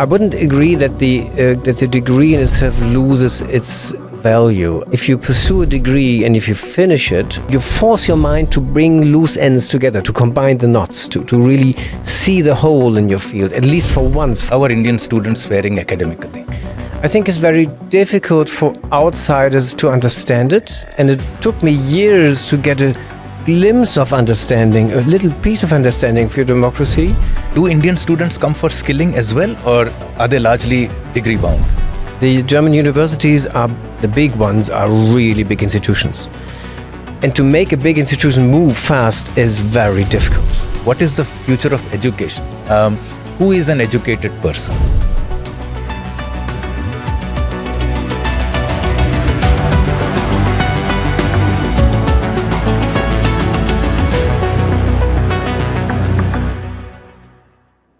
I wouldn't agree that the degree in itself loses its value. If you pursue a degree and if you finish it, you force your mind to bring loose ends together, to combine the knots, to really see the whole in your field, at least for once. How are Indian students faring academically? I think it's very difficult for outsiders to understand it, and it took me years to get a glimpse of understanding, a little piece of understanding for democracy. Do Indian students come for skilling as well, or are they largely degree bound? The German universities the big ones, are really big institutions. And to make a big institution move fast is very difficult. What is the future of education? Who is an educated person?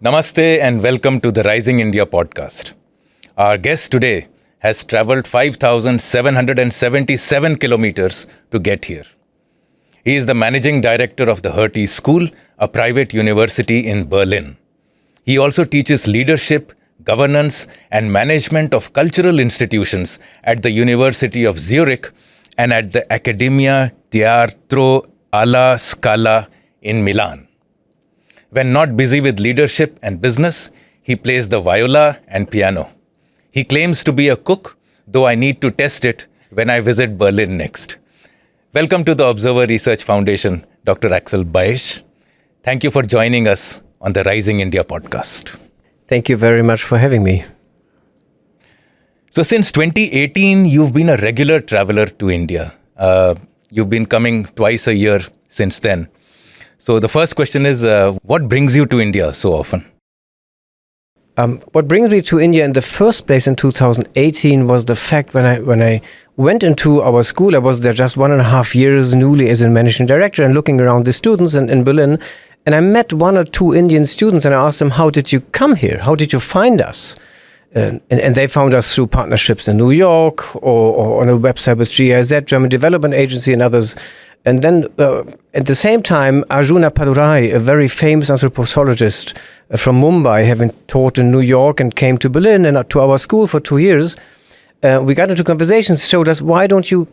Namaste and welcome to the Rising India podcast. Our guest today has travelled 5,777 kilometers to get here. He is the Managing Director of the Hertie School, a private university in Berlin. He also teaches leadership, governance and management of cultural institutions at the University of Zurich and at the Accademia Teatro alla Scala in Milan. When not busy with leadership and business, he plays the viola and piano. He claims to be a cook, though I need to test it when I visit Berlin next. Welcome to the Observer Research Foundation, Dr. Axel Baisch. Thank you for joining us on the Rising India podcast. Thank you very much for having me. So since 2018, you've been a regular traveler to India. You've been coming twice a year since then. So the first question is, what brings you to India so often? What brings me to India in the first place in 2018 was the fact when I went into our school, I was there just 1.5 years newly as a managing director and looking around the students in Berlin. And I met 1 or 2 Indian students and I asked them, how did you come here? How did you find us? And they found us through partnerships in New York or on a website with GIZ, German Development Agency, and others. And then at the same time, Arjuna Padurai, a very famous anthropologist from Mumbai, having taught in New York and came to Berlin and to our school for 2 years, we got into conversations, showed us, why don't you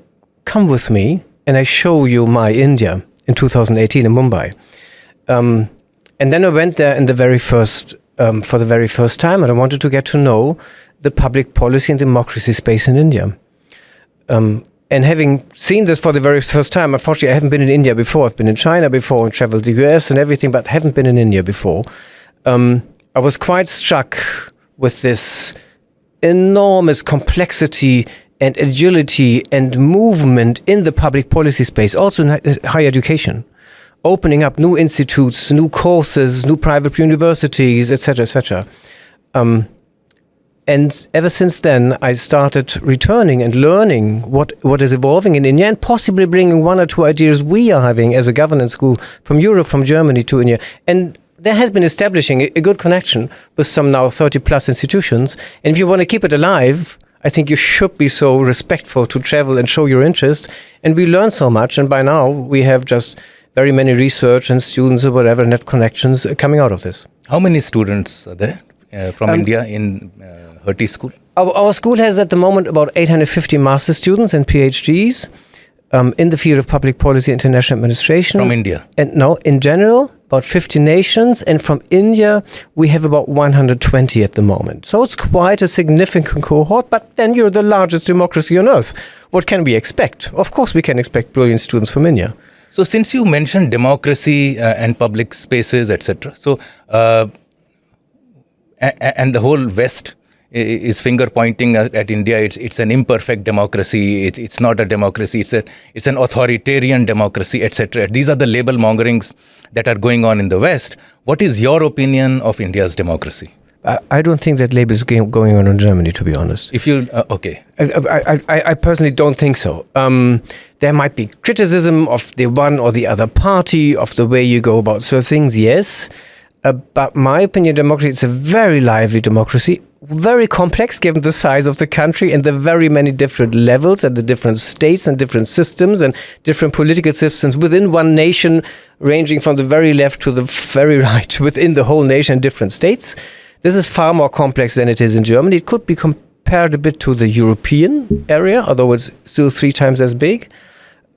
come with me and I show you my India in 2018 in Mumbai. And then I went there for the very first time, and I wanted to get to know the public policy and democracy space in India. And having seen this for the very first time, unfortunately, I haven't been in India before. I've been in China before and traveled to the US and everything, but haven't been in India before. I was quite struck with this enormous complexity and agility and movement in the public policy space, also in higher education, opening up new institutes, new courses, new private universities, etc., etc. And ever since then, I started returning and learning what is evolving in India and possibly bringing 1 or 2 ideas we are having as a governance school from Europe, from Germany to India. And there has been establishing a good connection with some now 30 plus institutions. And if you want to keep it alive, I think you should be so respectful to travel and show your interest. And we learn so much. And by now, we have just very many research and students or whatever, net connections coming out of this. How many students are there from India in Hertie School? Our school has at the moment about 850 master students and PhDs in the field of public policy and international administration. From India? And no, in general, about 50 nations. And from India, we have about 120 at the moment. So it's quite a significant cohort, but then you're the largest democracy on earth. What can we expect? Of course, we can expect brilliant students from India. So since you mentioned democracy and public spaces, etc., so and the whole West is finger pointing at India. It's an imperfect democracy. It's not a democracy. It's an authoritarian democracy, etc. These are the label mongerings that are going on in the West. What is your opinion of India's democracy? I don't think that label is going on in Germany, to be honest. If you okay, I personally don't think so. There might be criticism of the one or the other party, of the way you go about certain things, yes. But my opinion, democracy is a very lively democracy, very complex given the size of the country and the very many different levels and the different states and different systems and different political systems within one nation, ranging from the very left to the very right within the whole nation, different states. This is far more complex than it is in Germany. It could be compared a bit to the European area, although it's still 3 times as big.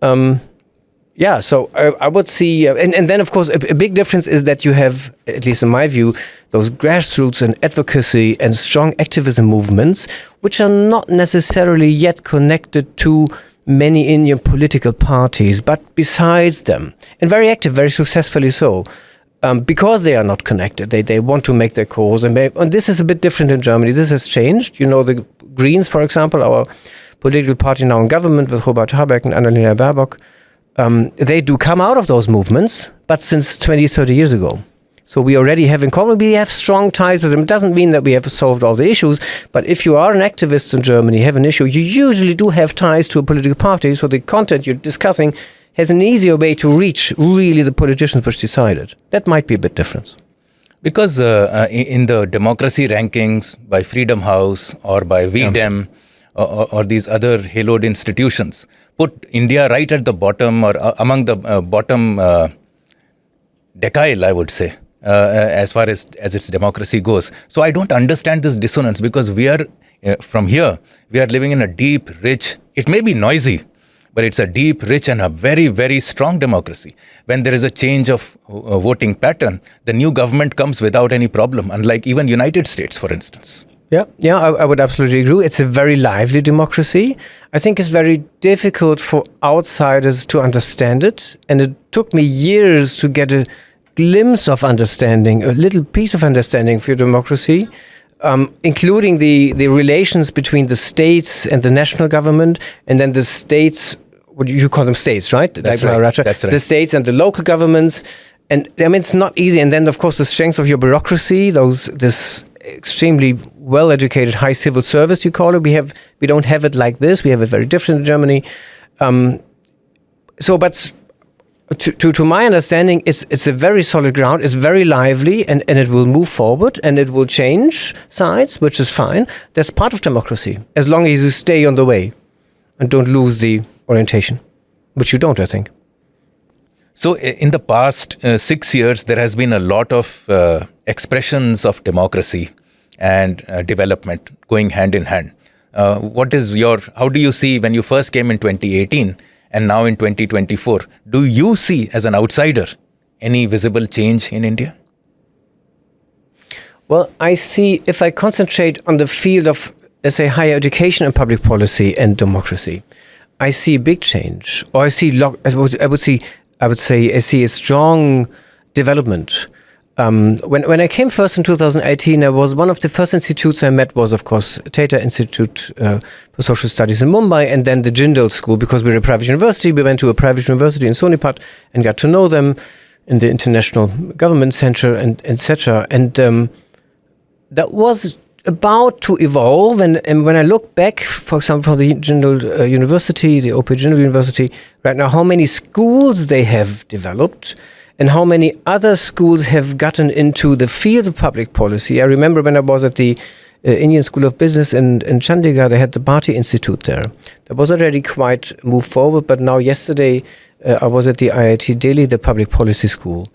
So I would see, and then of course a big difference is that you have, at least in my view, those grassroots and advocacy and strong activism movements, which are not necessarily yet connected to many Indian political parties, but besides them, and very active, very successfully so, because they are not connected. They want to make their cause, and this is a bit different in Germany. This has changed. You know, the Greens, for example, our political party now in government with Robert Habeck and Annalena Baerbock, they do come out of those movements, but since 20, 30 years ago. So we already have in common, we have strong ties with them. It doesn't mean that we have solved all the issues, but if you are an activist in Germany, have an issue, you usually do have ties to a political party, so the content you're discussing has an easier way to reach really the politicians which decided. That might be a bit different. Because in the democracy rankings by Freedom House or by VDEM or these other haloed institutions, put India right at the bottom or among the bottom decile, I would say, as far as its democracy goes. So I don't understand this dissonance, because we are, from here, we are living in a deep, rich, it may be noisy, but it's a deep, rich and a very, very strong democracy. When there is a change of voting pattern, the new government comes without any problem, unlike even United States, for instance. Yeah, I would absolutely agree. It's a very lively democracy. I think it's very difficult for outsiders to understand it. And it took me years to get a glimpse of understanding, a little piece of understanding for democracy, including the relations between the states and the national government, and then the states, what you call them states, right? That's right. That's right. The states and the local governments. And I mean, it's not easy. And then, of course, the strength of your bureaucracy, this extremely well-educated high civil service, you call it. We don't have it like this. We have it very different in Germany. But to my understanding, it's a very solid ground. It's very lively, and it will move forward, and it will change sides, which is fine. That's part of democracy, as long as you stay on the way and don't lose the orientation, which you don't, I think. So in the past 6 years, there has been a lot of expressions of democracy and development going hand in hand. How do you see, when you first came in 2018 and now in 2024, do you see as an outsider any visible change in India? Well, I see, if I concentrate on the field of, let's say, higher education and public policy and democracy, I see a big change. Or I see a strong development. When I came first in 2018, I was one of the first institutes I met was, of course, Tata Institute for Social Studies in Mumbai, and then the Jindal School, because we're a private university. We went to a private university in Sonipat and got to know them in the International Government Center, and etc. And that was about to evolve. And when I look back, for example, for the Jindal University, the OP Jindal University, right now, how many schools they have developed and how many other schools have gotten into the field of public policy. I remember when I was at the Indian School of Business in Chandigarh, they had the Bharti Institute there. That was already quite moved forward, but now yesterday I was at the IIT Delhi, the Public Policy School,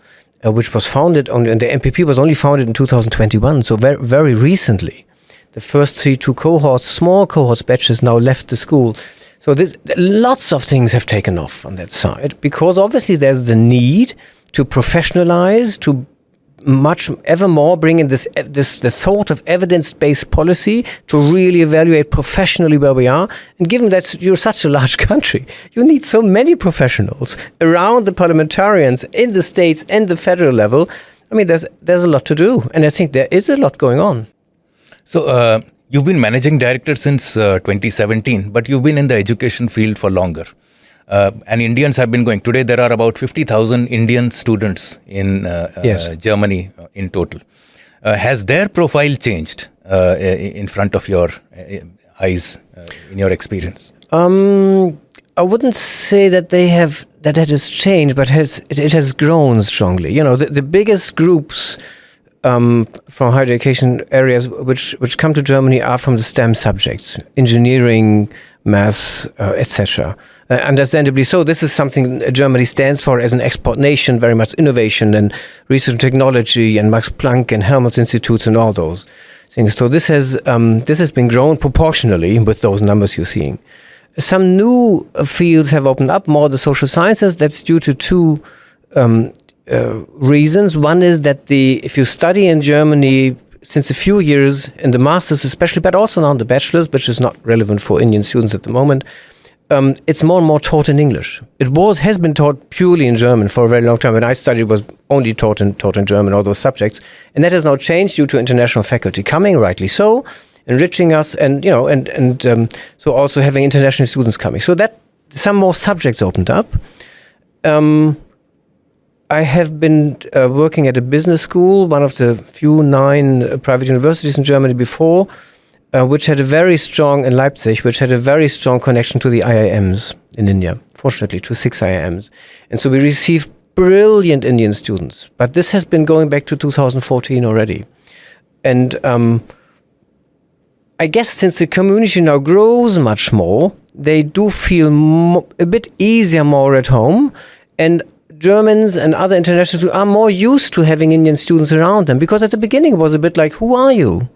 which was founded, and the MPP was only founded in 2021, so very, very recently. The first two cohorts, small cohorts batches, now left the school. So lots of things have taken off on that side, because obviously there's the need to professionalize, to ever more bring in this thought of evidence-based policy to really evaluate professionally where we are. And given that you're such a large country, you need so many professionals around the parliamentarians in the states and the federal level. I mean, there's a lot to do, and I think there is a lot going on. So you've been managing director since 2017, but you've been in the education field for longer. And Indians have been going. Today, there are about 50,000 Indian students in Germany in total. Has their profile changed in front of your eyes, in your experience? I wouldn't say that that has changed, but it has grown strongly. You know, the biggest groups from higher education areas which come to Germany are from the STEM subjects, engineering, maths, etc. Understandably so. This is something Germany stands for as an export nation, very much innovation and research and technology and Max Planck and Helmholtz institutes and all those things. So this has been grown proportionally with those numbers you're seeing. Some new fields have opened up, more the social sciences. That's due to two reasons. One is that if you study in Germany since a few years in the masters especially, but also now in the bachelors, which is not relevant for Indian students at the moment, it's more and more taught in English. Has been taught purely in German for a very long time. When I studied, it was only taught in German, all those subjects, and that has now changed due to international faculty coming, rightly so, enriching us, and so also having international students coming. So that some more subjects opened up. I have been working at a business school, one of the few 9 private universities in Germany before, which had a very strong, in Leipzig, which had a very strong connection to the IIMs in India, fortunately, to 6 IIMs. And so we received brilliant Indian students. But this has been going back to 2014 already. And I guess since the community now grows much more, they do feel a bit easier more at home. And Germans and other international students are more used to having Indian students around them, because at the beginning it was a bit like, who are you?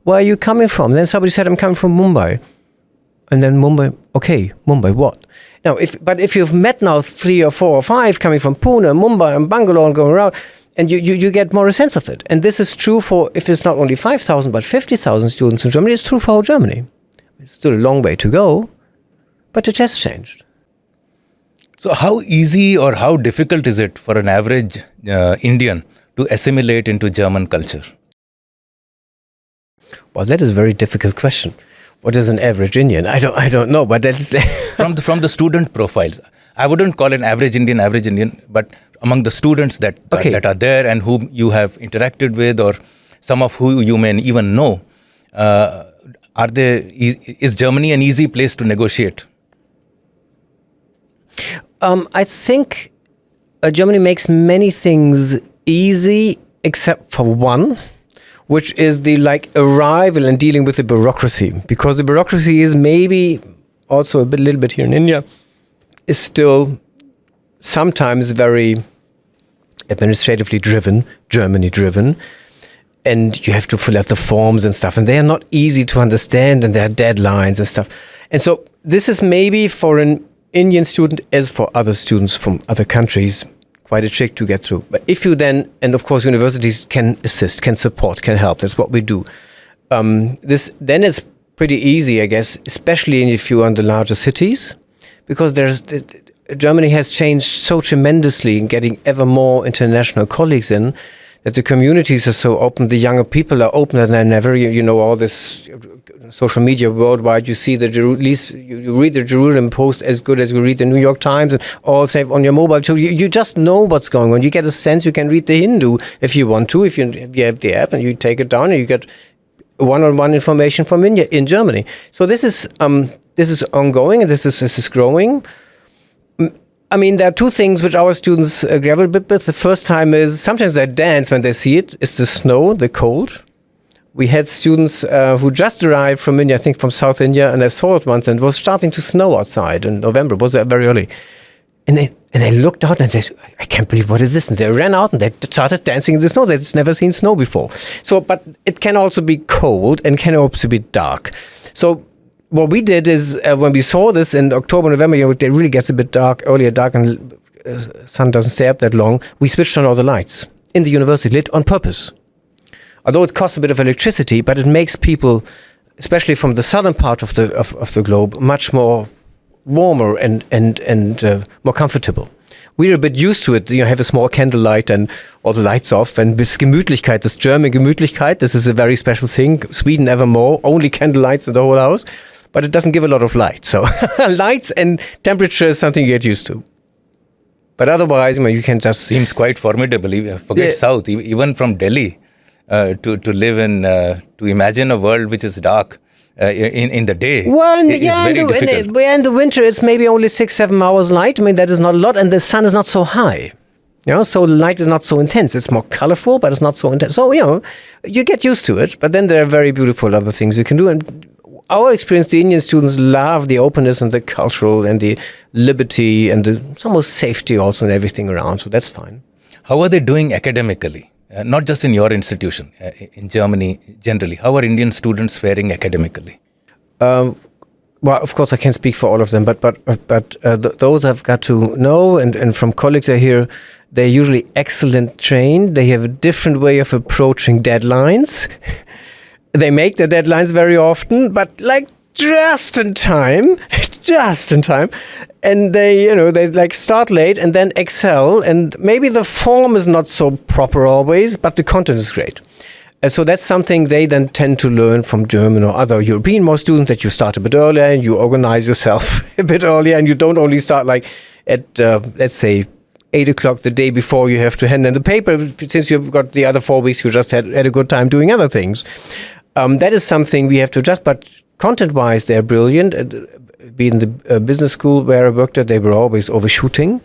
Where are you coming from? Then somebody said, I'm coming from Mumbai. And then Mumbai, okay, Mumbai what? Now, if you've met now 3 or 4 or 5 coming from Pune, Mumbai and Bangalore and going around, and you get more a sense of it. And this is true for, if it's not only 5,000 but 50,000 students in Germany, it's true for whole Germany. It's still a long way to go, but it has changed. So how easy or how difficult is it for an average Indian to assimilate into German culture? Well, that is a very difficult question. What is an average Indian? I don't know, but that's from the student profiles. I wouldn't call an average Indian, but among the students that are there and whom you have interacted with, or some of who you may even know, is Germany an easy place to negotiate? I think Germany makes many things easy except for one, which is the arrival and dealing with the bureaucracy. Because the bureaucracy is maybe also a little bit here in India, is still sometimes very administratively driven, Germany driven. And you have to fill out the forms and stuff. And they are not easy to understand, and there are deadlines and stuff. And so this is maybe for an Indian student, as for other students from other countries, quite a trick to get through. But if you then, and of course universities can assist, can support, can help, that's what we do. Then it's pretty easy, I guess, especially if you're in the larger cities, because Germany has changed so tremendously in getting ever more international colleagues in, that the communities are so open, the younger people are opener than ever. All this social media worldwide, you see you read the Jerusalem Post as good as you read the New York Times, and all save on your mobile. So you just know what's going on. You get a sense. You can read the Hindu if you want to, if you have the app, and you take it down and you get one-on-one information from India in Germany. So this is ongoing, and this is growing. I mean, there are two things which our students grapple with. The first time is sometimes they dance when they see it. It's the snow, the cold. We had students who just arrived from India, I think from South India, and I saw it once, and it was starting to snow outside in November. It was very early. And they looked out and they said, I can't believe, what is this? And they ran out and they started dancing in the snow. They'd never seen snow before. So, but it can also be cold and can also be dark. So what we did is, when we saw this in October, November, it really gets a bit dark, and sun doesn't stay up that long, we switched on all the lights in the university, lit on purpose. Although it costs a bit of electricity, but it makes people, especially from the southern part of the globe, much more warmer and more comfortable. We're a bit used to it. Have a small candlelight and all the lights off, and this Gemütlichkeit, this German Gemütlichkeit, this is a very special thing. Sweden evermore, only candlelights in the whole house, but it doesn't give a lot of light. So lights and temperature is something you get used to. But otherwise, you can just... Seems quite formidable. Forget South, even from Delhi, to live in, to imagine a world which is dark in the day. Well, is very difficult. In the winter, it's maybe only 6-7 hours light. I mean, that is not a lot, and the sun is not so high. So light is not so intense. It's more colorful, but it's not so intense. So, you get used to it. But then there are very beautiful other things you can do. And our experience, the Indian students love the openness and the cultural and the liberty and the almost safety also and everything around. So that's fine. How are they doing academically? Not just in your institution, in Germany generally. How are Indian students faring academically? Well, of course, I can't speak for all of them, but those I've got to know, and from colleagues I hear, they're usually excellent trained. They have a different way of approaching deadlines. They make the deadlines very often, but like just in time. And they start late and then excel. And maybe the form is not so proper always, but the content is great. So that's something they then tend to learn from German or other European more students, that you start a bit earlier and you organize yourself a bit earlier, and you don't only start like at, let's say, 8 o'clock the day before you have to hand in the paper. Since you've got the other 4 weeks, you just had a good time doing other things. That is something we have to adjust, but content-wise, they're brilliant. Being the business school where I worked at, they were always overshooting.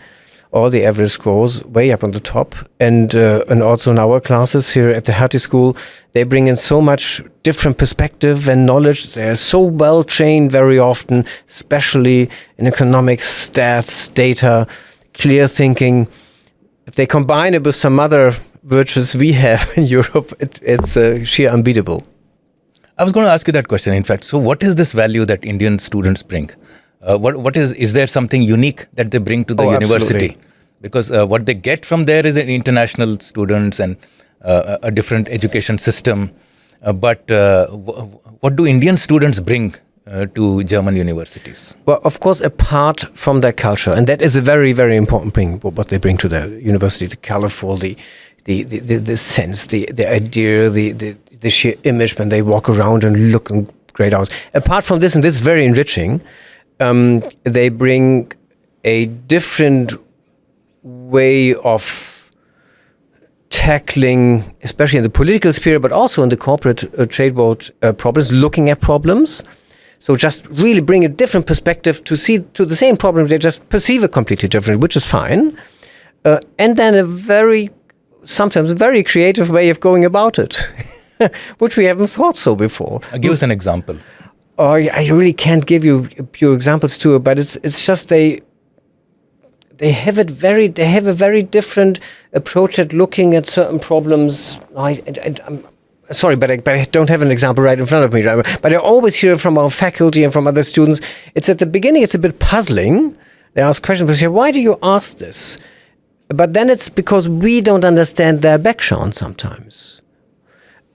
All the average scores way up on the top, and also in our classes here at the Hertie School, they bring in so much different perspective and knowledge. They're so well trained very often, especially in economics, stats, data, clear thinking. If they combine it with some other virtues we have in Europe, it's sheer unbeatable. I was going to ask you that question, in fact. So what is this value that Indian students bring? What is there something unique that they bring to the university? Absolutely. Because what they get from there is an international students and a different education system. But what do Indian students bring to German universities? Well, of course, apart from their culture, and that is a very, very important thing, what they bring to the university, the colorful, the sense, the idea, the sheer image when they walk around and look in great hours. Apart from this, and this is very enriching, they bring a different way of tackling, especially in the political sphere, but also in the corporate trade world, problems, looking at problems. So just really bring a different perspective to see to the same problem. They just perceive it completely different, which is fine. And then sometimes a very creative way of going about it, which we haven't thought so before. Give us an example. Oh, I really can't give you pure examples to it, but it's just they have a very different approach at looking at certain problems. I'm sorry, but I don't have an example right in front of me. But I always hear from our faculty and from other students, it's at the beginning, it's a bit puzzling. They ask questions, but say, why do you ask this? But then it's because we don't understand their background sometimes.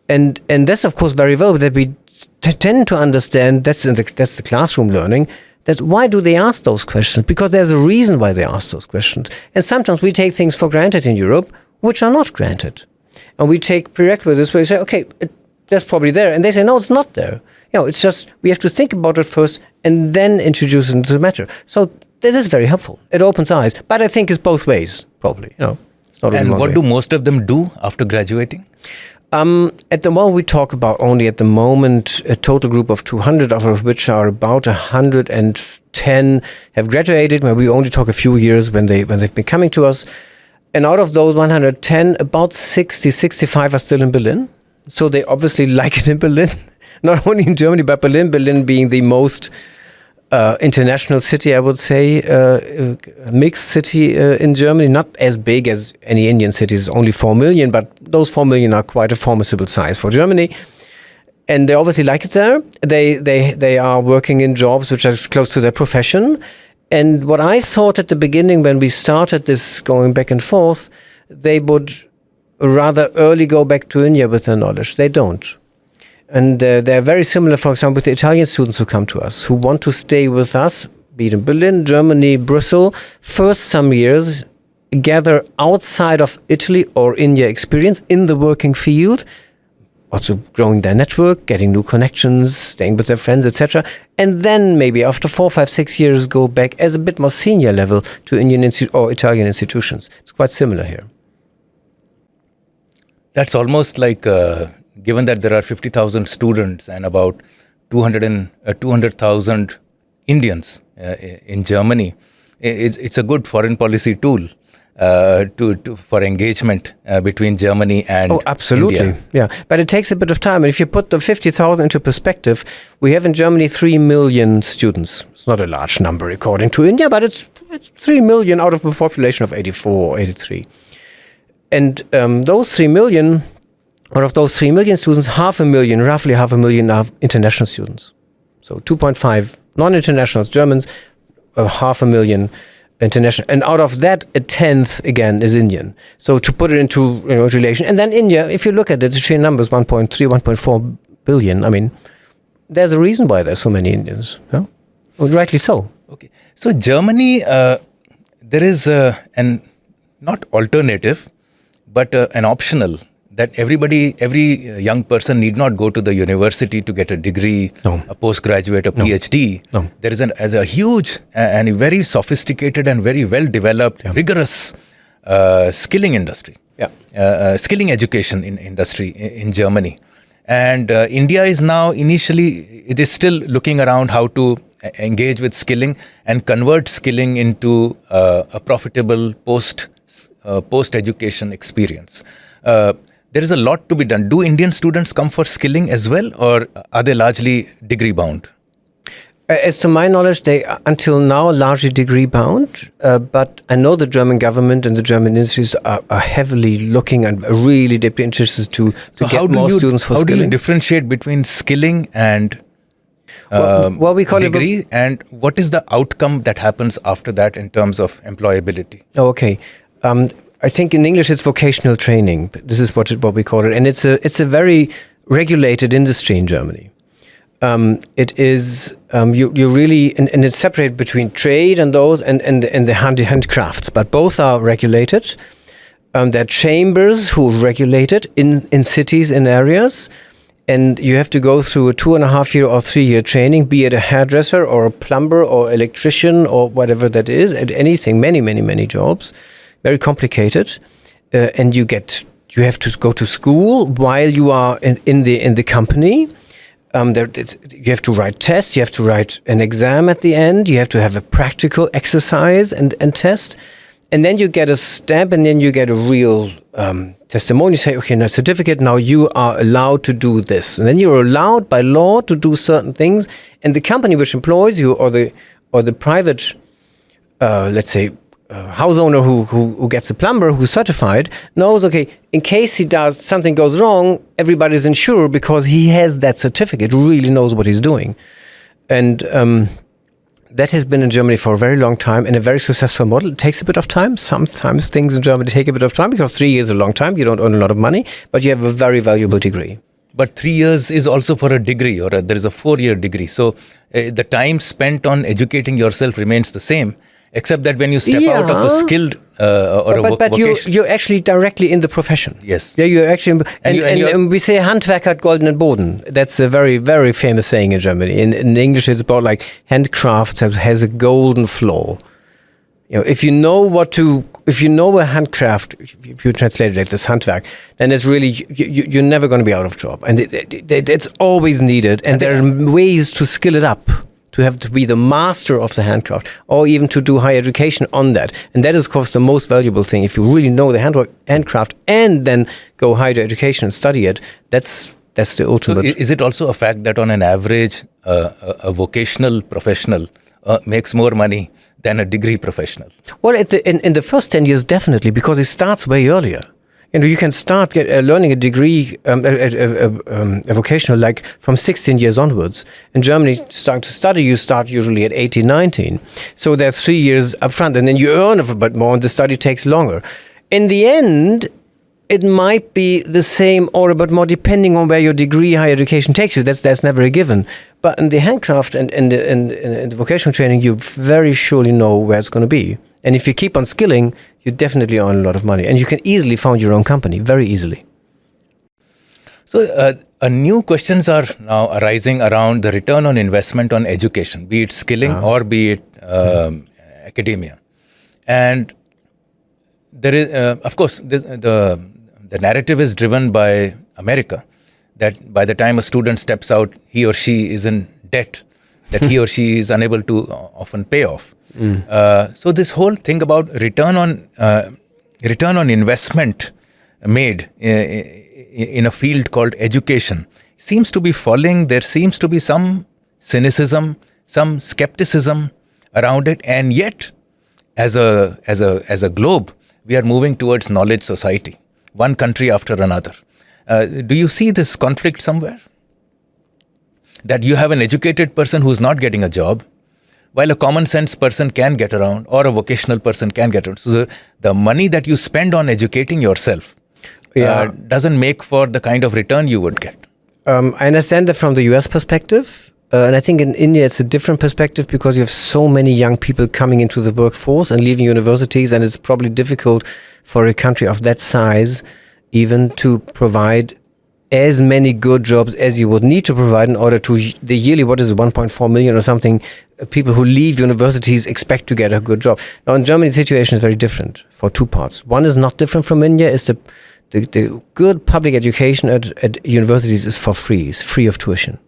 And that's, of course, very valuable that we tend to understand, that's the classroom learning, that's why do they ask those questions? Because there's a reason why they ask those questions. And sometimes we take things for granted in Europe, which are not granted. And we take prerequisites where we say, okay, that's probably there. And they say, no, it's not there. It's just, we have to think about it first and then introduce it into the matter. So this is very helpful. It opens eyes. But I think it's both ways, probably. It's not and what do most of them do after graduating? At the moment, we talk about only at the moment a total group of 200, of which are about 110 have graduated. Maybe we only talk a few years when they've been coming to us. And out of those 110, about 65 are still in Berlin. So they obviously like it in Berlin, not only in Germany, but Berlin being the most international city, I would say, a mixed city in Germany, not as big as any Indian cities, only 4 million, but those 4 million are quite a formidable size for Germany. And they obviously like it there. They are working in jobs which are close to their profession. And what I thought at the beginning when we started this going back and forth, they would rather early go back to India with their knowledge. They don't. And they're very similar, for example, with the Italian students who come to us, who want to stay with us, be it in Berlin, Germany, Brussels, first some years, gather outside of Italy or India experience in the working field, also growing their network, getting new connections, staying with their friends, etc. And then maybe after 4, 5, 6 years, go back as a bit more senior level to Indian or Italian institutions. It's quite similar here. That's almost like, given that there are 50,000 students and about 200,000 Indians in Germany, it's a good foreign policy tool. for engagement between Germany and absolutely. India. Yeah, but it takes a bit of time. And if you put the 50,000 into perspective, we have in Germany 3 million students. It's not a large number according to India, but it's 3 million out of a population of 84 or 83. And those 3 million, out of those 3 million students, roughly half a million are international students. So 2.5 non-internationals, Germans, 500,000 international. And out of that, a tenth, again, is Indian. So to put it into relation. And then India, if you look at it, the sheer numbers, 1.3, 1.4 billion. I mean, there's a reason why there's so many Indians. Yeah? Well, rightly so. Okay. So Germany, there is an not alternative, but an optional that every young person need not go to the university to get a degree, a postgraduate, a PhD. No. There is a huge and a very sophisticated and very well developed, rigorous skilling industry, skilling education industry in Germany. And India is now it is still looking around how to engage with skilling and convert skilling into a profitable post-education experience. There is a lot to be done. Do Indian students come for skilling as well, or are they largely degree bound? As to my knowledge, they are until now largely degree bound. But I know the German government and the German industries are heavily looking and really deeply interested to get more students for skilling. How do you differentiate between skilling and we call degree, and what is the outcome that happens after that in terms of employability? Okay. I think in English it's vocational training. This is what we call it, and it's a very regulated industry in Germany. It is you really and it's separated between trade and those and the handicrafts, but both are regulated. There are chambers who regulate it in cities in areas, and you have to go through a 2.5-year or 3-year training, be it a hairdresser or a plumber or electrician or whatever that is, at anything, many jobs. Very complicated, and you have to go to school while you are in the company. You have to write tests. You have to write an exam at the end. You have to have a practical exercise and test, and then you get a stamp, and then you get a real testimony. You say, okay, now certificate. Now you are allowed to do this, and then you're allowed by law to do certain things. And the company which employs you, or the private, let's say, house owner who gets a plumber who's certified knows, okay, in case something goes wrong, everybody's insured because he has that certificate, really knows what he's doing. And that has been in Germany for a very long time and a very successful model. It takes a bit of time. Sometimes things in Germany take a bit of time because 3 years is a long time. You don't earn a lot of money, but you have a very valuable degree. But 3 years is also for a degree, or there is a 4-year degree. So the time spent on educating yourself remains the same. Except that when you step out of a skilled vocation. You're actually directly in the profession. Yes. Yeah, you're actually, and we say Handwerk hat goldenen Boden. That's a very, very famous saying in Germany. In English, it's about like handcraft has a golden floor. If you know a handcraft, if you translate it as Handwerk, then it's really you're never going to be out of job, and it's always needed. And there are ways to skill it up. To have to be the master of the handcraft, or even to do higher education on that. And that is, of course, the most valuable thing. If you really know the handcraft and then go higher education and study it, that's the ultimate. So is it also a fact that on an average, a vocational professional makes more money than a degree professional? Well, in the first 10 years, definitely, because it starts way earlier. You can start learning a degree, a vocational, like from 16 years onwards. In Germany, starting to study, you start usually at 18, 19. So there's 3 years up front, and then you earn a bit more, and the study takes longer. In the end, it might be the same or a bit more, depending on where your degree, higher education takes you. That's never a given. But in the handcraft and in the vocational training, you very surely know where it's going to be. And if you keep on skilling, you definitely earn a lot of money. And you can easily found your own company, very easily. So new questions are now arising around the return on investment on education, be it skilling or be it academia. And there is, of course, the narrative is driven by America, that by the time a student steps out, he or she is in debt, that he or she is unable to often pay off. So this whole thing about return on return on investment made in a field called education seems to be falling. There seems to be some cynicism, some skepticism around it, and yet as a globe we are moving towards knowledge society, one country after another. Do you see this conflict somewhere, that you have an educated person who's not getting a job while a common sense person can get around, or a vocational person can get around? So the money that you spend on educating yourself doesn't make for the kind of return you would get. I understand that from the US perspective, and I think in India it's a different perspective, because you have so many young people coming into the workforce and leaving universities, and it's probably difficult for a country of that size even to provide as many good jobs as you would need to provide in order to the yearly, 1.4 million or something, people who leave universities expect to get a good job. Now in Germany the situation is very different for two parts. One is not different from India, is the good public education at universities is for free, it's free of tuition.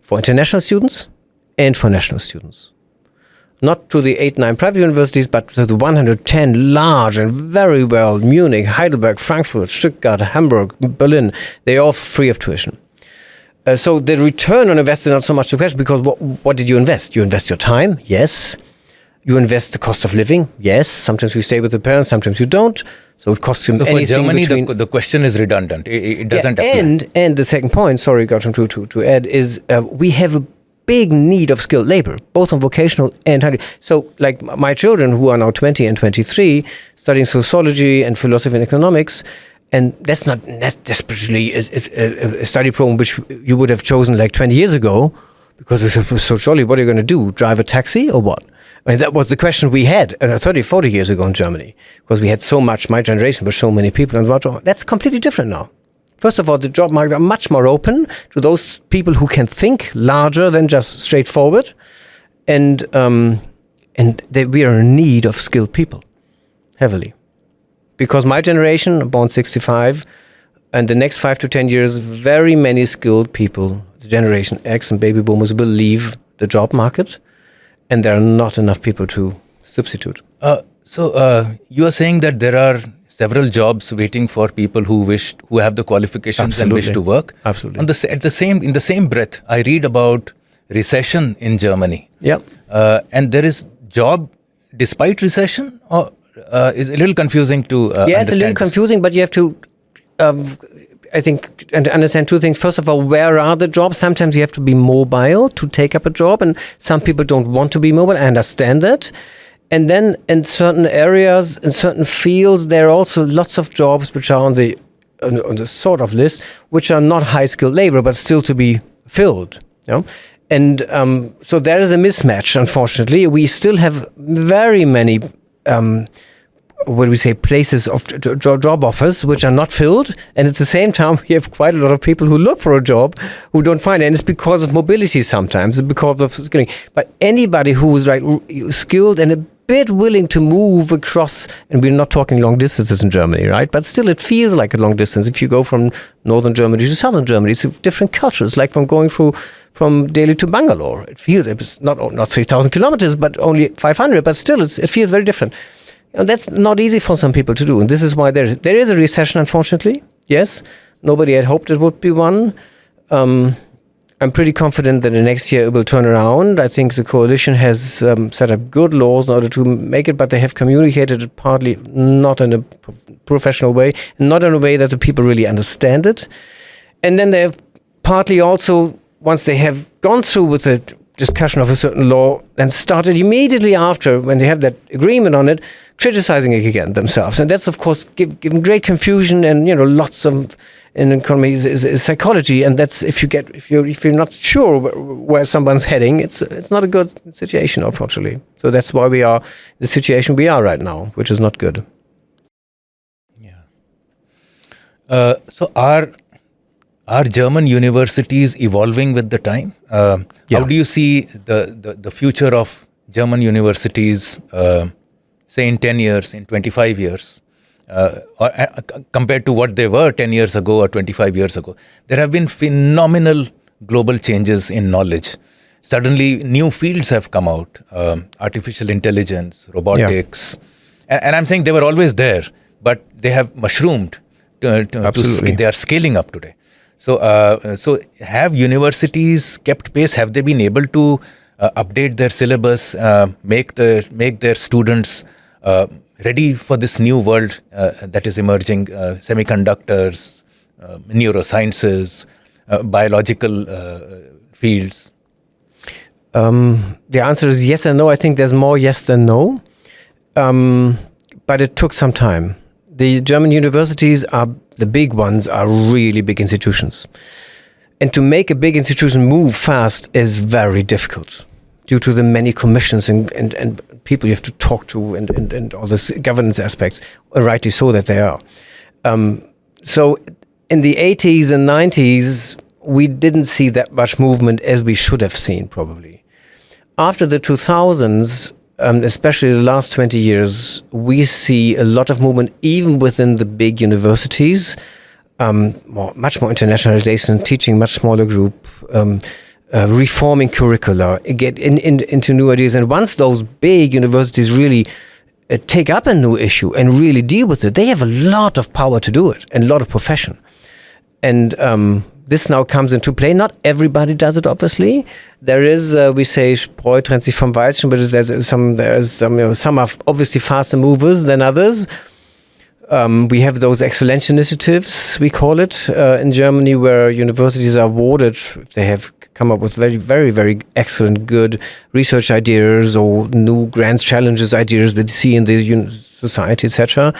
For international students and for national students. Not to the 8-9 private universities, but to the 110 large and very well, Munich, Heidelberg, Frankfurt, Stuttgart, Hamburg, Berlin, they're all free of tuition. So the return on investment is not so much the question, because what did you invest? You invest your time, yes. You invest the cost of living, yes. Sometimes you stay with the parents, sometimes you don't. So it costs you anything. So for Germany, the question is redundant. It doesn't apply. And the second point, sorry, Gautam, to add, is we have a big need of skilled labor, both on vocational and higher. So like my children, who are now 20 and 23, studying sociology and philosophy and economics, and that's desperately a study program which you would have chosen like 20 years ago, because it was so jolly. What are you going to do? Drive a taxi or what? I mean, that was the question we had 30, 40 years ago in Germany, because we had so much, my generation, but so many people. And that's completely different now. First of all, the job market are much more open to those people who can think larger than just straightforward. And we are in need of skilled people, heavily. Because my generation, born 65, and the next 5 to 10 years, very many skilled people, the Generation X and baby boomers, will leave the job market, and there are not enough people to substitute. So you are saying that there are several jobs waiting for people who have the qualifications and wish to work. Absolutely. In the same breath, I read about recession in Germany. Yeah. And there is job despite recession, or is a little confusing to understand. It's a little confusing, but you have to, I think, and understand two things. First of all, where are the jobs? Sometimes you have to be mobile to take up a job, and some people don't want to be mobile. I understand that. And then in certain areas, in certain fields, there are also lots of jobs which are on the sort of list, which are not high-skilled labor, but still to be filled. You know? And so there is a mismatch, unfortunately. We still have very many, places of job offers which are not filled. And at the same time, we have quite a lot of people who look for a job who don't find it. And it's because of mobility sometimes, because of skilling. But anybody who is skilled and a bit willing to move across, and we're not talking long distances in Germany, right? But still, it feels like a long distance. If you go from northern Germany to southern Germany, it's different cultures, like from going from Delhi to Bangalore. It's not 3,000 kilometers, but only 500, but still, it feels very different. And that's not easy for some people to do. And this is why there is a recession, unfortunately. Yes, nobody had hoped it would be one. I'm pretty confident that the next year it will turn around. I think the coalition has set up good laws in order to make it, but they have communicated it partly not in a professional way, not in a way that the people really understand it. And then they have partly also, once they have gone through with the discussion of a certain law, and started immediately after, when they have that agreement on it, criticizing it again themselves. And that's, of course, giving great confusion, and lots of in economy is psychology, and that's if you're not sure where someone's heading, it's not a good situation, unfortunately. So that's why we are the situation we are right now, which is not good. Yeah. So are German universities evolving with the time? How do you see the future of German universities, say in 10 years, in 25 years? Or compared to what they were 10 years ago or 25 years ago. There have been phenomenal global changes in knowledge. Suddenly, new fields have come out, artificial intelligence, robotics. Yeah. And I'm saying they were always there. but they have mushroomed. They are scaling up today. So have universities kept pace? Have they been able to update their syllabus, make their students ready for this new world that is emerging? Semiconductors, neurosciences, biological fields. The answer is yes and no. I think there's more yes than no, but it took some time. The German universities the big ones are really big institutions. And to make a big institution move fast is very difficult due to the many commissions and people you have to talk to and all this governance aspects, rightly so that they are. So in the 80s and 90s, we didn't see that much movement as we should have seen probably. After the 2000s, especially the last 20 years, we see a lot of movement even within the big universities, much more internationalization, teaching much smaller group, reforming curricula, get into new ideas. And once those big universities really take up a new issue and really deal with it, they have a lot of power to do it and a lot of profession. And this now comes into play. Not everybody does it, obviously. There is, we say, Spreu trennt sich vom Weizen, but some are obviously faster movers than others. We have those excellence initiatives, we call it, in Germany, where universities are awarded if they have come up with very, very, very excellent, good research ideas or new grants, challenges, ideas we see in the society, etc.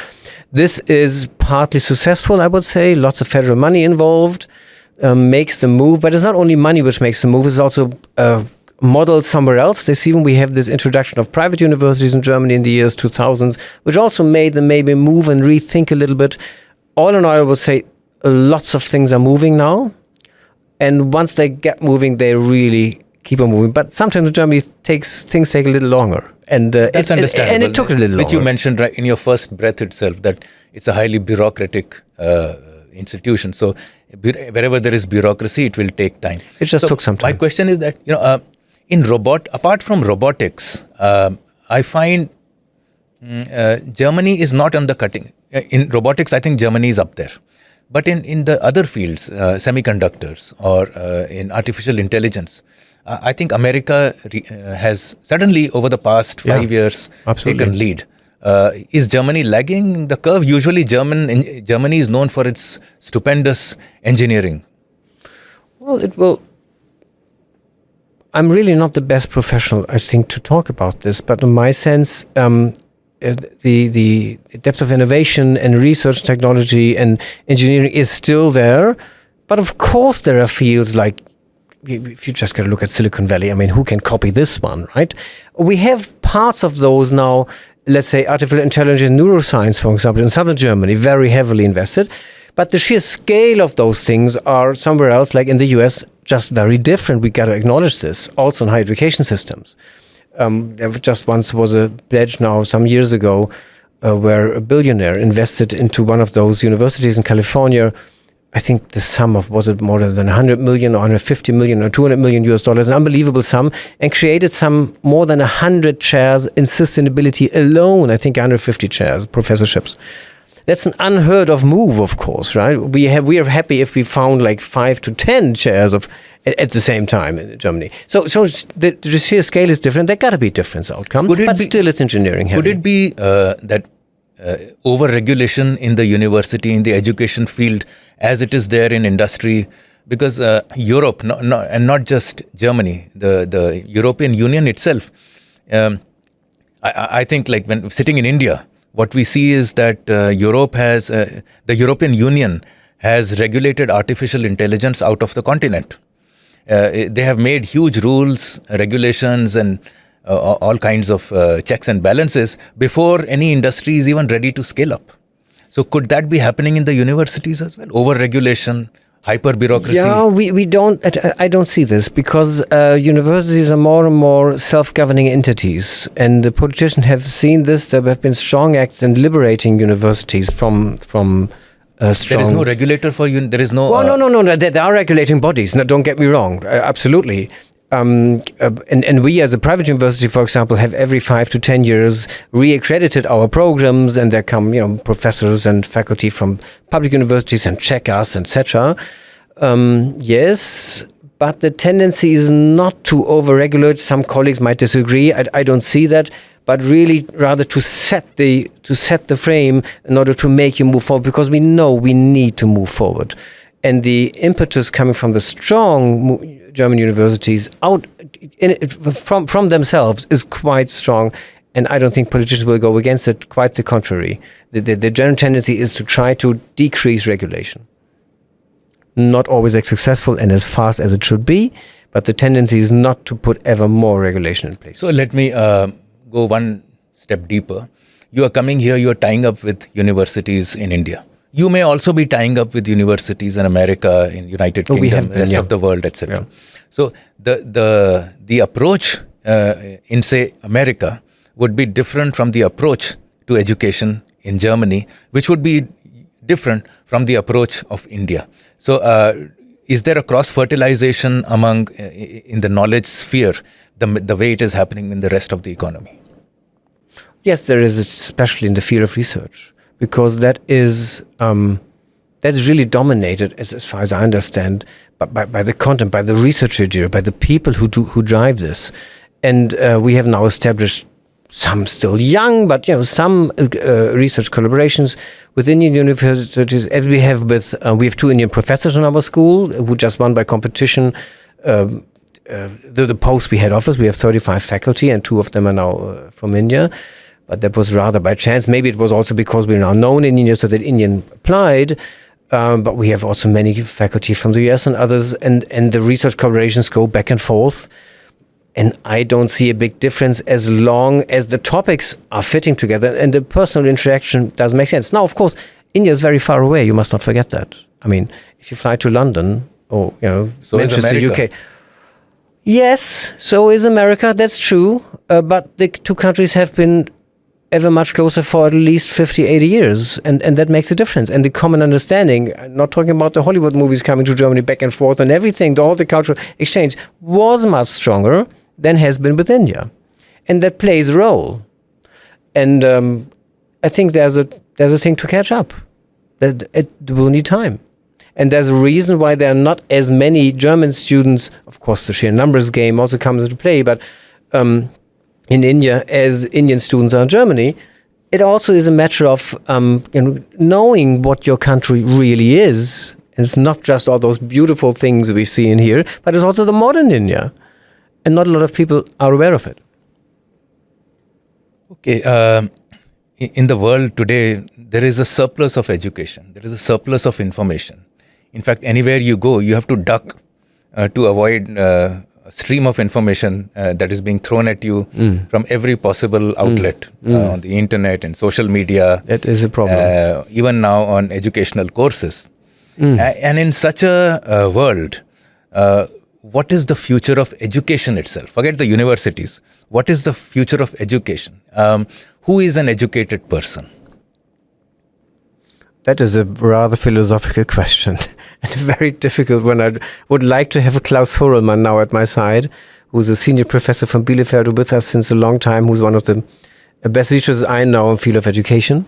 This is partly successful, I would say. Lots of federal money involved. Makes the move, but it's not only money which makes the move, it's also modeled somewhere else. This even we have this introduction of private universities in Germany in the years 2000s, which also made them maybe move and rethink a little bit. All in all, I would say lots of things are moving now, and once they get moving, they really keep on moving. But sometimes in Germany, things take a little longer, and that's understandable. And it took a little longer. Which you mentioned right in your first breath itself, that it's a highly bureaucratic institution. So wherever there is bureaucracy, it will take time. It just took some time. My question is that, apart from robotics, I find Germany is not on the cutting. In robotics, I think Germany is up there. But in the other fields, semiconductors or in artificial intelligence, I think America has suddenly over the past 5 years taken lead. Is Germany lagging the curve? Usually Germany is known for its stupendous engineering. Well, I'm really not the best professional, I think, to talk about this, but in my sense, the depth of innovation and research technology and engineering is still there. But of course there are fields like, if you just got to look at Silicon Valley, I mean, who can copy this one, right? We have parts of those now. Let's say artificial intelligence and neuroscience, for example, in southern Germany, very heavily invested. But the sheer scale of those things are somewhere else, like in the US, just very different. We got to acknowledge this, also in higher education systems. There just once was a pledge now, some years ago, where a billionaire invested into one of those universities in California. I think the sum of, was it more than 100 million or 150 million or 200 million US dollars, an unbelievable sum, and created some more than 100 chairs in sustainability alone. I think 150 chairs, professorships. That's an unheard of move, of course, right? We are happy if we found like 5 to 10 chairs at the same time in Germany. So the sheer scale is different. There got to be different outcomes, but still it's engineering heavy. Could it be that over-regulation in the university, in the education field, as it is there in industry? Because Europe, and not just Germany, the European Union itself, I think like when sitting in India, what we see is that the European Union has regulated artificial intelligence out of the continent. They have made huge rules, regulations, and all kinds of checks and balances before any industry is even ready to scale up. So could that be happening in the universities as well? Over-regulation, hyper-bureaucracy? Yeah, I don't see this because universities are more and more self-governing entities, and the politicians have seen this. There have been strong acts in liberating universities from strong... There is no regulator for you. There is no... Well, no. There are regulating bodies. No, don't get me wrong. Absolutely. and we as a private university, for example, have every 5 to 10 years re-accredited our programs, and there come professors and faculty from public universities and check us, etc. Yes, but the tendency is not to over-regulate. Some colleagues might disagree. I don't see that, but really rather to set the frame in order to make you move forward, because we know we need to move forward. And the impetus coming from the strong German universities from themselves is quite strong. And I don't think politicians will go against it. Quite the contrary. The general tendency is to try to decrease regulation. Not always as successful and as fast as it should be, but the tendency is not to put ever more regulation in place. So let me go one step deeper. You are coming here, you are tying up with universities in India. You may also be tying up with universities in America, in United Kingdom, rest of the world, etc. Yeah. So the approach in, say, America would be different from the approach to education in Germany, which would be different from the approach of India. So is there a cross-fertilization among in the knowledge sphere, the way it is happening in the rest of the economy? Yes, there is, especially in the field of research, because that is that's really dominated, as far as I understand, by the content, by the research idea, by the people who drive this. And we have now established some still young, but some research collaborations with Indian universities, as we have with we have 2 Indian professors in our school who just won by competition the post we had offers. We have 35 faculty, and 2 of them are now from India. But that was rather by chance. Maybe it was also because we're now known in India, so that Indian applied. But we have also many faculty from the US and others, and the research collaborations go back and forth. And I don't see a big difference as long as the topics are fitting together and the personal interaction does make sense. Now, of course, India is very far away. You must not forget that. I mean, if you fly to London or so Manchester, UK. Yes, so is America. That's true. But the 2 countries have been ever much closer for at least 50, 80 years. And that makes a difference. And the common understanding, not talking about the Hollywood movies coming to Germany back and forth and everything, all the cultural exchange was much stronger than has been with India. And that plays a role. And I think there's a thing to catch up. That it will need time. And there's a reason why there are not as many German students. Of course, the sheer numbers game also comes into play, but in India, as Indian students are in Germany, it also is a matter of knowing what your country really is. It's not just all those beautiful things we see in here, but it's also the modern India. And not a lot of people are aware of it. Okay. In the world today, there is a surplus of education. There is a surplus of information. In fact, anywhere you go, you have to duck to avoid a stream of information that is being thrown at you from every possible outlet on the internet and social media. That is a problem. Even now on educational courses. And in such a world, what is the future of education itself? Forget the universities. What is the future of education? Who is an educated person? That is a rather philosophical question and a very difficult one. I would like to have Klaus Horelmann now at my side, who's a senior professor from Bielefeld with us since a long time, who's one of the best teachers I know in the field of education.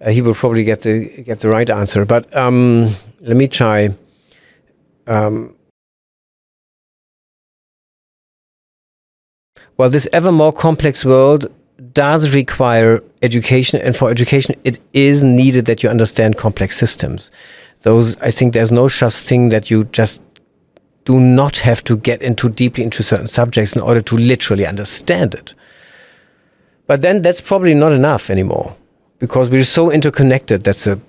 He will probably get the right answer. But let me try. Well, this ever more complex world does require education, and for education, it is needed that you understand complex systems. I think there's no such thing that you just do not have to get deeply into certain subjects in order to literally understand it. But then that's probably not enough anymore, because we're so interconnected. That's a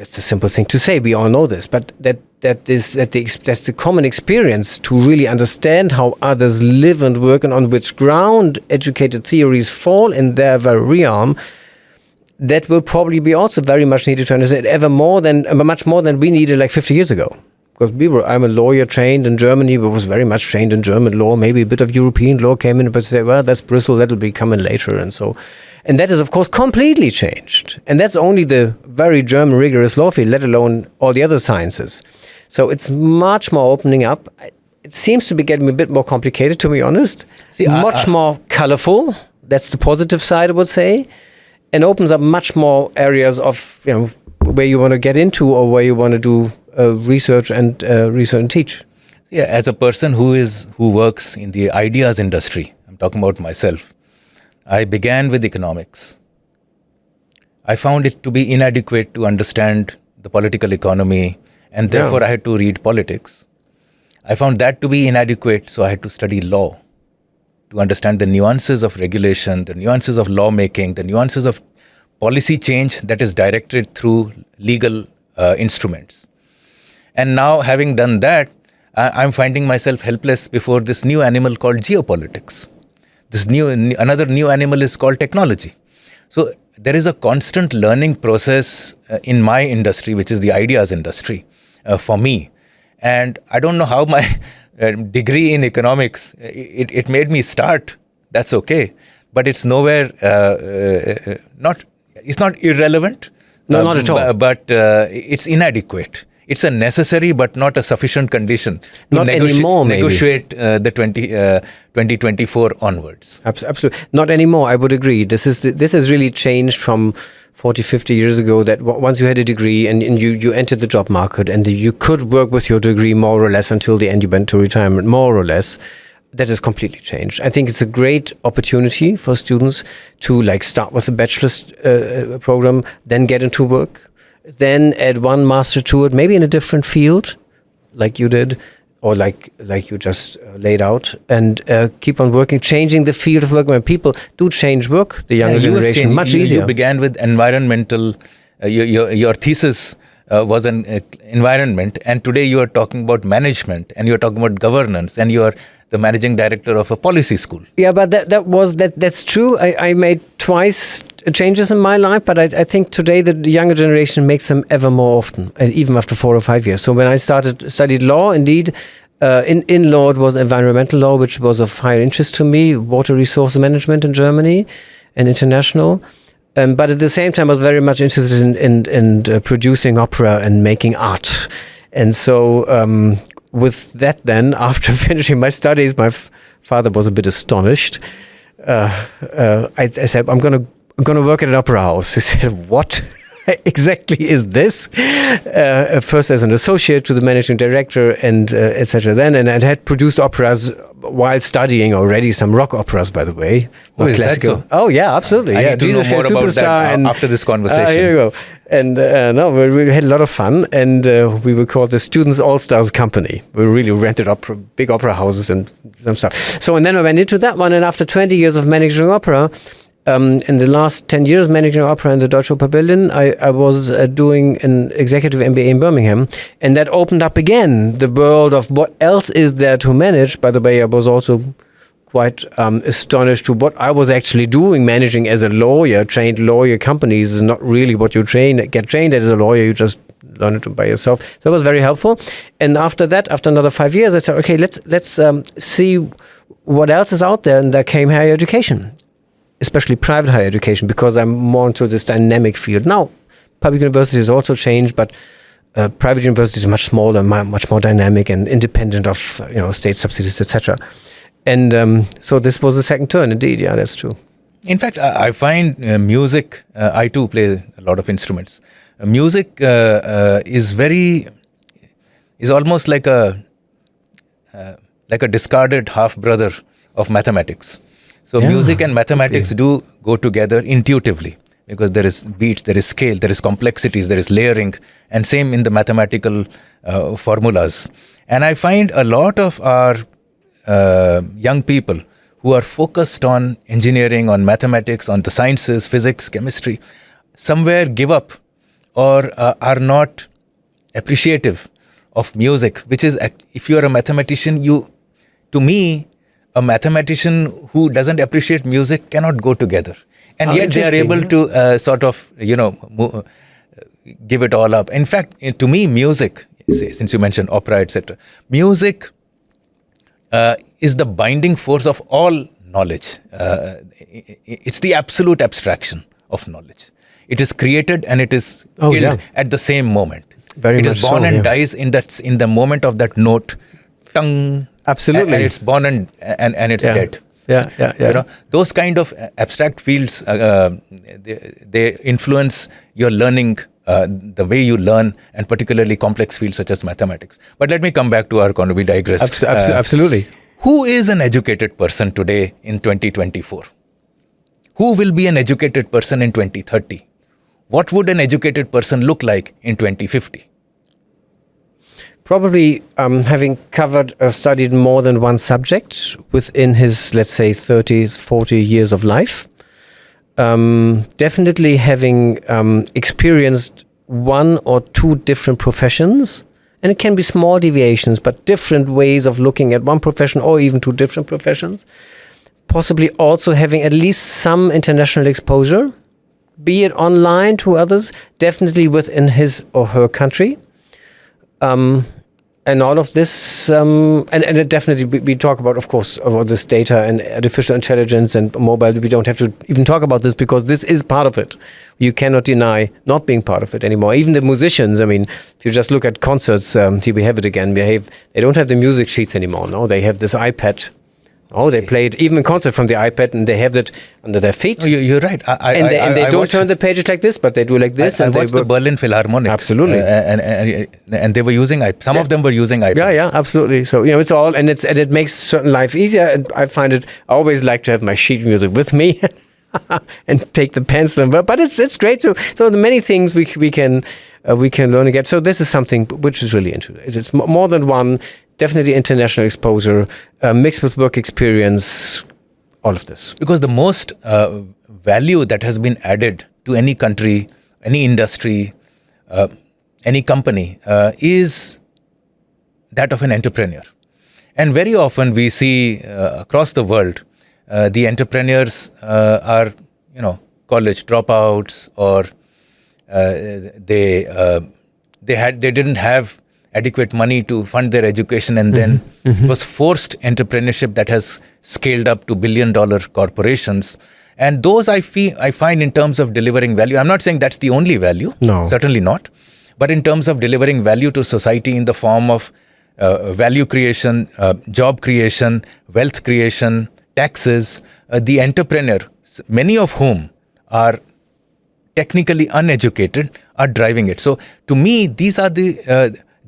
simple thing to say. We all know this, but that's the common experience to really understand how others live and work and on which ground educated theories fall in their very realm. That will probably be also very much needed to understand much more than we needed like 50 years ago. Because I'm a lawyer trained in Germany, but was very much trained in German law. Maybe a bit of European law came in, but say, well, that's Bristol, that'll be coming later. And that is, of course, completely changed. And that's only the very German rigorous law field, let alone all the other sciences. So it's much more opening up. it seems to be getting a bit more complicated, to be honest. See, much more colorful. That's the positive side, I would say, and opens up much more areas of where you want to get into or where you want to do research and teach. Yeah, as a person who works in the ideas industry, I'm talking about myself. I began with economics. I found it to be inadequate to understand the political economy, and therefore I had to read politics. I found that to be inadequate, so I had to study law to understand the nuances of regulation, the nuances of lawmaking, the nuances of policy change that is directed through legal instruments. And now, having done that, I'm finding myself helpless before this new animal called geopolitics. Another new animal is called technology. So there is a constant learning process in my industry, which is the ideas industry, for me. And I don't know how my degree in economics, it made me start. That's okay. But it's nowhere, it's not irrelevant. No, not at all. But it's inadequate. It's a necessary but not a sufficient condition to negotiate the 2024 onwards. Absolutely. Not anymore, I would agree. This has really changed from 40, 50 years ago, that once you had a degree and you entered the job market and you could work with your degree more or less until the end you went to retirement, more or less. That has completely changed. I think it's a great opportunity for students to start with a bachelor's program, then get into work, then add one master to it, maybe in a different field, like you did, or like you just laid out, and keep on working, changing the field of work. When people do change work, the younger generation, much easier. You began with environmental, your thesis was an environment, and today you are talking about management, and you are talking about governance, and you are the managing director of a policy school. Yeah, but that's true. I made twice changes in my life, but I think today the younger generation makes them ever more often, even after 4 or 5 years. So when I studied law, indeed, in law it was environmental law, which was of higher interest to me, water resource management in Germany and international. But at the same time, I was very much interested in producing opera and making art. And so with that then, after finishing my studies, my father was a bit astonished. I said, I'm going to work at an opera house. He said, what exactly is this? First as an associate to the managing director and etc. then, and I had produced operas while studying already, some rock operas, by the way. Oh, is that so? Oh, yeah, absolutely. I need to know more about that after this conversation. Here you go. And we had a lot of fun, and we were called the Students All-Stars Company. We really rented big opera houses and some stuff. So, and then I went into that one, and after 20 years of managing opera, in the last 10 years managing opera in the Deutsche Oper Berlin, I was doing an executive MBA in Birmingham, and that opened up again the world of what else is there to manage. By the way, I was also quite astonished to what I was actually doing, managing as a lawyer. Trained lawyer companies is not really what you get trained as a lawyer. You just learn it by yourself. So it was very helpful. And after that, after another 5 years, I said, okay, let's see what else is out there. And there came higher education, especially private higher education, because I'm more into this dynamic field. Now, public universities also changed, but private universities are much smaller, much more dynamic and independent of state subsidies, etc. And so this was the second turn, indeed. Yeah, that's true. In fact, I find music, I too play a lot of instruments. Music is almost like a discarded half-brother of mathematics. So music and mathematics do go together intuitively, because there is beats, there is scale, there is complexities, there is layering, and same in the mathematical formulas. And I find a lot of our young people who are focused on engineering, on mathematics, on the sciences, physics, chemistry, somewhere give up or are not appreciative of music, which is, if you are a mathematician, to me, a mathematician who doesn't appreciate music cannot go together. And yet they are able to give it all up. In fact, to me, music, since you mentioned opera, etc., music is the binding force of all knowledge. It's the absolute abstraction of knowledge. It is created and it is killed at the same moment. It is born and dies in the moment of that note. Tung. Absolutely. And it's born and it's dead. Yeah. Those kind of abstract fields, they influence your learning, the way you learn, and particularly complex fields such as mathematics. But let me come back to our conversation. We digress. Absolutely. Who is an educated person today in 2024? Who will be an educated person in 2030? What would an educated person look like in 2050? Probably having studied more than one subject within his, let's say, 30, 40 years of life. Definitely having experienced one or two different professions. And it can be small deviations, but different ways of looking at one profession or even two different professions. Possibly also having at least some international exposure, be it online to others, definitely within his or her country. And all of this, and it definitely, we talk about, of course, about this data and artificial intelligence and mobile. We don't have to even talk about this because this is part of it. You cannot deny not being part of it anymore. Even the musicians, I mean, if you just look at concerts, here we have it again, they don't have the music sheets anymore, no? They have this iPad. Oh, they play it even in concert from the iPad, and they have that under their feet. Oh, you're right. And they don't turn the pages like this, but they do like this. I watched the Berlin Philharmonic. Absolutely. And they were using iPads. Some of them were using iPads. Yeah, absolutely. So, it's all, and it makes certain life easier. And I always like to have my sheet music with me and take the pencil. But it's great. So the many things we can learn again. So this is something which is really interesting. It's more than one. Definitely international exposure, mixed with work experience, all of this. Because the most value that has been added to any country, any industry, any company is that of an entrepreneur. And very often we see across the world, the entrepreneurs are, college dropouts, or they didn't have adequate money to fund their education, and then it was forced entrepreneurship that has scaled up to billion-dollar corporations. And those I find in terms of delivering value, I'm not saying that's the only value, no, certainly not, but in terms of delivering value to society in the form of value creation, job creation, wealth creation, taxes, the entrepreneur, many of whom are technically uneducated, are driving it. So to me, these are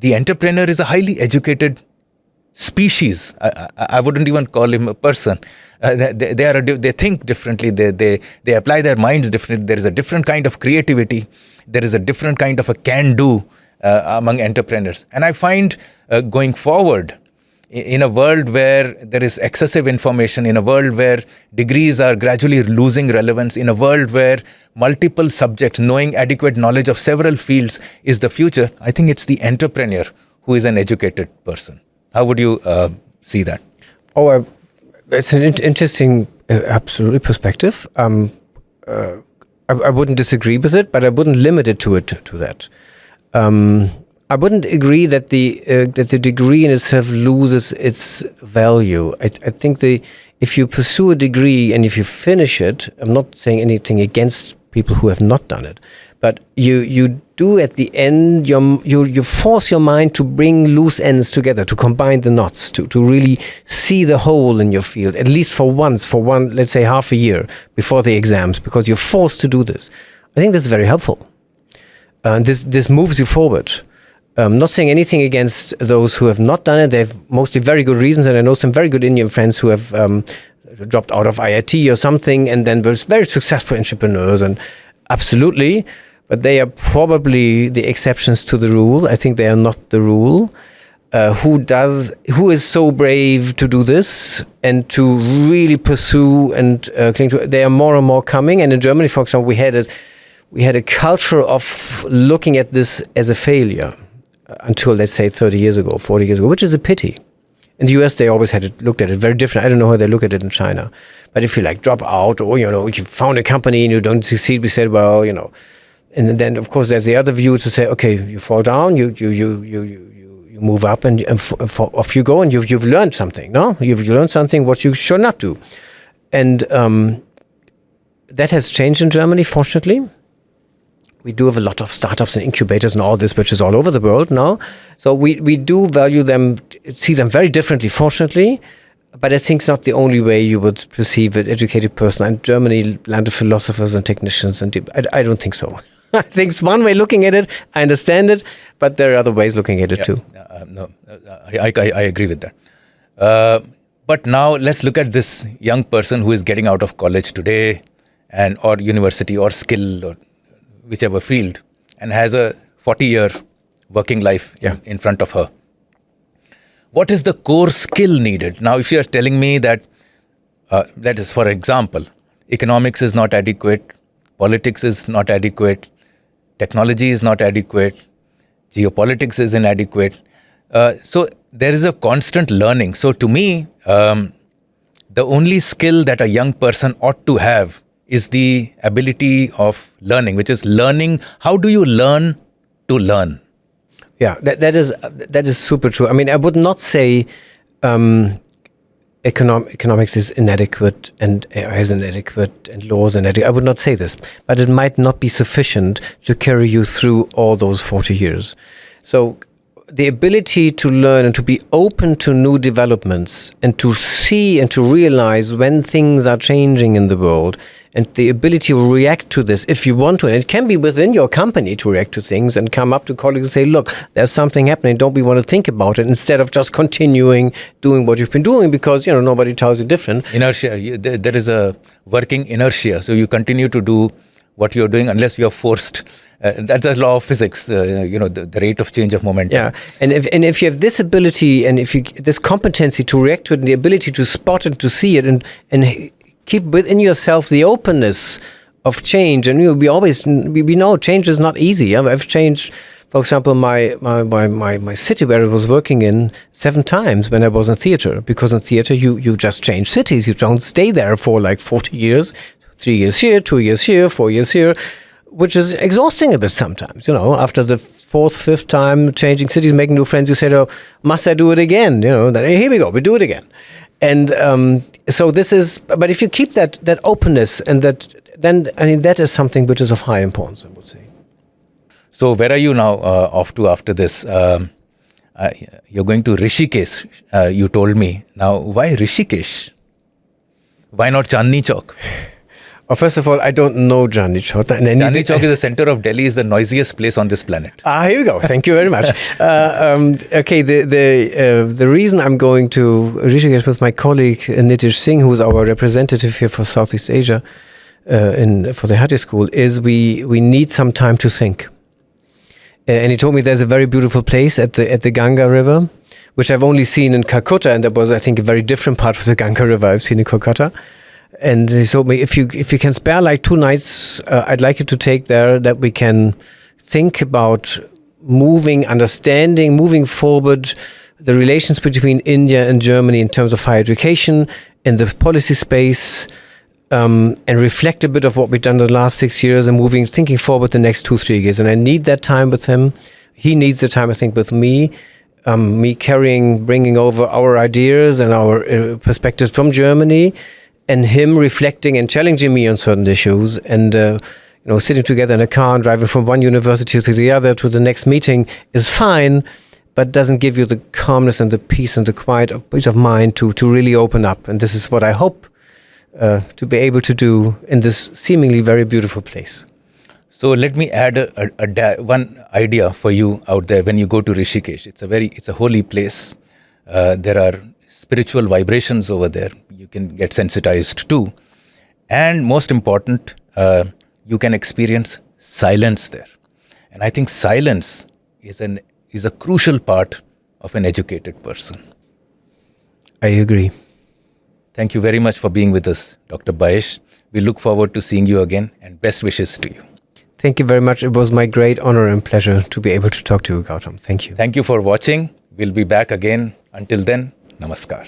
the entrepreneur is a highly educated species. I wouldn't even call him a person. They think differently. They apply their minds differently. There is a different kind of creativity. There is a different kind of a can-do among entrepreneurs. And I find going forward, in a world where there is excessive information, in a world where degrees are gradually losing relevance, in a world where multiple subjects, knowing adequate knowledge of several fields is the future, I think it's the entrepreneur who is an educated person. How would you see that? Oh, it's an interesting, absolutely perspective. I wouldn't disagree with it, but I wouldn't limit it to that. I wouldn't agree that the degree in itself loses its value. I think if you pursue a degree and if you finish it, I'm not saying anything against people who have not done it, but you do at the end, you force your mind to bring loose ends together, to combine the knots, to really see the whole in your field, at least for one, let's say half a year before the exams, because you're forced to do this. I think this is very helpful. This moves you forward. Not saying anything against those who have not done it. They have mostly very good reasons, and I know some very good Indian friends who have dropped out of IIT or something and then were very successful entrepreneurs, and absolutely, but they are probably the exceptions to the rule. I think they are not the rule. Who is so brave to do this and to really pursue and cling to it? They are more and more coming. And in Germany, for example, we had a culture of looking at this as a failure until, let's say, 30 years ago, 40 years ago, which is a pity. In the US, they always looked at it very different. I don't know how they look at it in China. But if you drop out, or, you found a company and you don't succeed, we said, well, and then, of course, there's the other view to say, okay, you fall down, you move up, and off you go, and you've learned something, no? You've learned something what you should not do. And that has changed in Germany, fortunately. we do have a lot of startups and incubators and all this, which is all over the world now. So we do value them, see them very differently, fortunately. But I think it's not the only way you would perceive an educated person. And Germany, land of philosophers and technicians, and I don't think so. I think it's one way looking at it. I understand it, but there are other ways looking at it too. I agree with that. But now let's look at this young person who is getting out of college today, or university or skill or whichever field, and has a 40-year working life in front of her. What is the core skill needed? Now, if you are telling me that is, for example, economics is not adequate, politics is not adequate, technology is not adequate, geopolitics is inadequate. So there is a constant learning. So to me, the only skill that a young person ought to have is the ability of learning, which is learning. How do you learn to learn? Yeah, that is super true. I mean, I would not say economics is inadequate and AI is inadequate and laws inadequate. I would not say this, but it might not be sufficient to carry you through all those 40 years. So the ability to learn and to be open to new developments and to see and to realize when things are changing in the world, and the ability to react to this if you want to. And it can be within your company to react to things and come up to colleagues and say, look, there's something happening. Don't we want to think about it instead of just continuing doing what you've been doing because, nobody tells you different. Inertia. There is a working inertia. So you continue to do what you're doing unless you're forced. That's a law of physics, the rate of change of momentum. Yeah, and if you have this ability and if you this competency to react to it and the ability to spot it, to see it and keep within yourself the openness of change, and we know change is not easy. I've changed, for example, my city where I was working in 7 times when I was in theater, because in theater you just change cities. You don't stay there for like 40 years, 3 years here, 2 years here, 4 years here, which is exhausting a bit sometimes. After the 4th, 5th time changing cities, making new friends, you say, "Oh, must I do it again?" Then here we go, we do it again. And so this is, but if you keep that openness and then that is something which is of high importance, I would say. So where are you now off to after this? You're going to Rishikesh, you told me. Now, why Rishikesh? Why not Chandni Chowk? Well, first of all, I don't know Chandni Chowk. Chandni Chowk is the center of Delhi, is the noisiest place on this planet. Here we go. Thank you very much. Okay, the reason I'm going to Rishikesh with my colleague Nitish Singh, who's our representative here for Southeast Asia for the Hertie School, is we need some time to think. And he told me there's a very beautiful place at the Ganga River, which I've only seen in Calcutta, and that was, I think, a very different part of the Ganga River I've seen in Kolkata. And he told me, if you can spare like 2 nights, I'd like you to take there, that we can think about moving forward the relations between India and Germany in terms of higher education, in the policy space, and reflect a bit of what we've done the last 6 years and thinking forward the next 2-3 years. And I need that time with him. He needs the time, I think, with me. Me bringing over our ideas and our perspectives from Germany, and him reflecting and challenging me on certain issues, and sitting together in a car and driving from one university to the other to the next meeting is fine, but doesn't give you the calmness and the peace and the quiet of peace of mind to really open up. And this is what I hope to be able to do in this seemingly very beautiful place. So let me add one idea for you out there when you go to Rishikesh. It's a holy place. There are spiritual vibrations over there. You can get sensitized too. And most important, you can experience silence there. And I think silence is a crucial part of an educated person. I agree. Thank you very much for being with us, Dr. Baisch. We look forward to seeing you again, and best wishes to you. Thank you very much. It was my great honor and pleasure to be able to talk to you, Gautam. Thank you. Thank you for watching. We'll be back again. Until then, namaskar.